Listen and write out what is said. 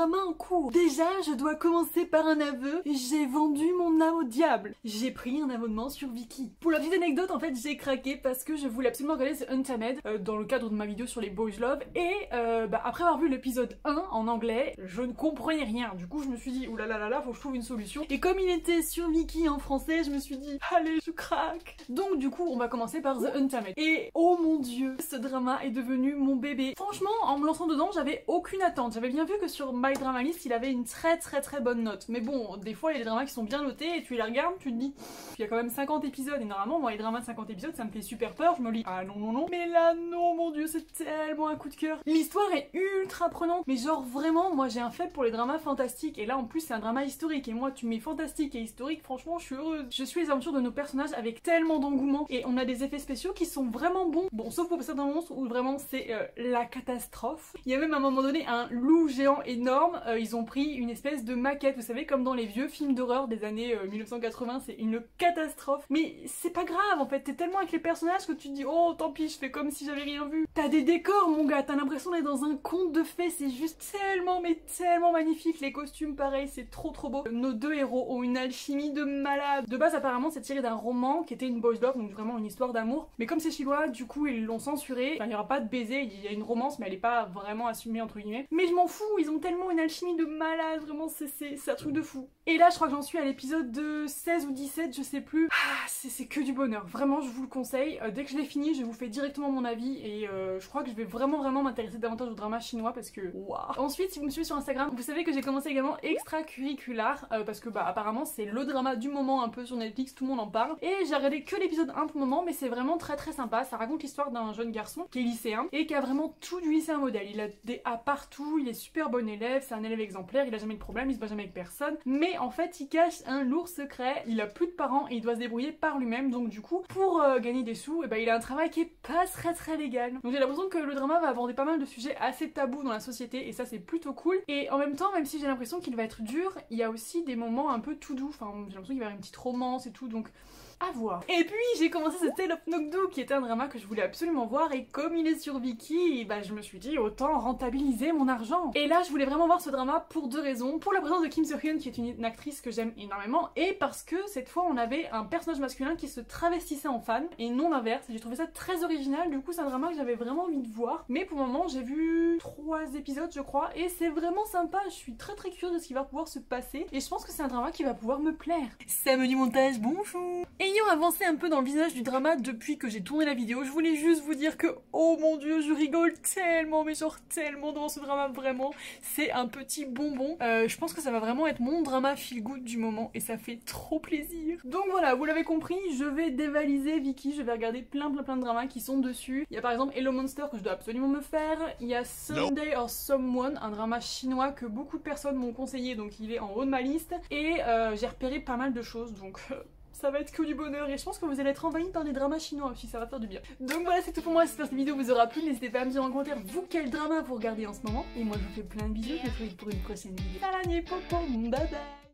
drama en cours. Déjà, je dois commencer par un aveu. J'ai vendu mon âme au diable. J'ai pris un abonnement sur Viki. Pour la petite anecdote, en fait, j'ai craqué parce que je voulais absolument regarder The Untamed dans le cadre de ma vidéo sur les boys love. Et après avoir vu l'épisode 1 en anglais, je ne comprenais rien. Du coup, je me suis dit, oulala, faut que je trouve une solution. Et comme il était sur Viki en français, je me suis dit, allez, je craque. Donc du coup, on va commencer par The Untamed. Et oh mon dieu, ce drama est devenu mon bébé. Franchement, en me lançant dedans, j'avais aucune attente. J'avais bien vu que sur My Drama List, il avait une très bonne note. Mais bon, des fois, il y a des dramas qui sont bien notés et tu les regardes, tu te dis, il y a quand même 50 épisodes. Et normalement, moi, les dramas de 50 épisodes, ça me fait super peur. Je me dis, ah non. Mais là, non, mon dieu, c'est tellement un coup de cœur. L'histoire est ultra prenante. Mais genre, vraiment, moi, j'ai un faible pour les dramas fantastiques. Et là, en plus, c'est un drama historique. Et moi, tu mets fantastique et historique, franchement, je suis heureuse. Je suis les aventures de nos personnages avec tellement d'engouement. Et on a des effets spéciaux qui sont vraiment bons. Bon, sauf pour certains monstres où vraiment c'est la catastrophe. Il y a même à un moment donné un loup géant énorme. Ils ont pris une espèce de maquette, vous savez, comme dans les vieux films d'horreur des années 1980, c'est une catastrophe. Mais c'est pas grave en fait, t'es tellement avec les personnages que tu te dis oh tant pis, je fais comme si j'avais rien vu. T'as des décors mon gars, t'as l'impression d'être dans un conte de fées, c'est juste tellement mais tellement magnifique. Les costumes pareil, c'est trop beau. Nos deux héros ont une alchimie de malade. De base apparemment c'est tiré d'un roman qui était une boys love, donc vraiment une histoire d'amour. Mais comme c'est chinois, du coup ils l'ont censuré. Enfin, il n'y aura pas de baiser, il y a une romance mais elle est pas vraiment assumée entre guillemets. Mais je m'en fous, ils ont tellement une alchimie de malade, vraiment c'est un truc de fou. Et là je crois que j'en suis à l'épisode de 16 ou 17, je sais plus. Ah, c'est que du bonheur, vraiment je vous le conseille. Dès que je l'ai fini, je vous fais directement mon avis et je crois que je vais vraiment m'intéresser davantage au drama chinois parce que waouh. Ensuite, si vous me suivez sur Instagram, vous savez que j'ai commencé également Extracurricular parce que apparemment c'est le drama du moment un peu sur Netflix, tout le monde en parle. Et j'ai regardé que l'épisode 1 pour le moment, mais c'est vraiment très sympa. Ça raconte l'histoire d'un jeune garçon qui est lycéen et qui a vraiment tout du lycéen modèle. Il a des A partout, il est super bon élève, c'est un élève exemplaire, il a jamais de problème, il se bat jamais avec personne. Mais en fait, il cache un lourd secret, il a plus de parents et il doit se débrouiller par lui-même. Donc du coup, pour gagner des sous, il a un travail qui est pas très légal. Donc j'ai l'impression que le drama va aborder pas mal de sujets assez tabous dans la société et ça c'est plutôt cool. Et en même temps, même si j'ai l'impression qu'il va être dur, il y a aussi des moments un peu tout doux. Enfin, j'ai l'impression qu'il va y avoir une petite romance et tout, donc à voir. Et puis j'ai commencé ce Tale of Nokdu qui était un drama que je voulais absolument voir et comme il est sur Viki, je me suis dit autant rentabiliser mon argent. Et là je voulais vraiment voir ce drama pour deux raisons. Pour la présence de Kim Seo-hyun qui est une actrice que j'aime énormément et parce que cette fois on avait un personnage masculin qui se travestissait en fan et non l'inverse. J'ai trouvé ça très original, du coup c'est un drama que j'avais vraiment envie de voir. Mais pour le moment j'ai vu 3 épisodes je crois et c'est vraiment sympa. Je suis très curieuse de ce qui va pouvoir se passer et je pense que c'est un drama qui va pouvoir me plaire. Samedi montage, bonjour. Ayant avancé un peu dans le visage du drama depuis que j'ai tourné la vidéo, je voulais juste vous dire que oh mon dieu, je rigole tellement, mais genre tellement dans ce drama, vraiment c'est un petit bonbon. Je pense que ça va vraiment être mon drama feel good du moment et ça fait trop plaisir. Donc voilà, vous l'avez compris, je vais dévaliser Viki, je vais regarder plein de dramas qui sont dessus. Il y a par exemple Hello Monster que je dois absolument me faire, il y a Sunday or Someone, un drama chinois que beaucoup de personnes m'ont conseillé, donc il est en haut de ma liste et j'ai repéré pas mal de choses, donc ça va être que du bonheur et je pense que vous allez être envahis par des dramas chinois aussi, ça va faire du bien. Donc voilà, c'est tout pour moi, j'espère que cette vidéo vous aura plu, n'hésitez pas à me dire en commentaire vous quel drama vous regardez en ce moment. Et moi je vous fais plein de bisous, je vous retrouve pour une prochaine vidéo. Salam, bye bye.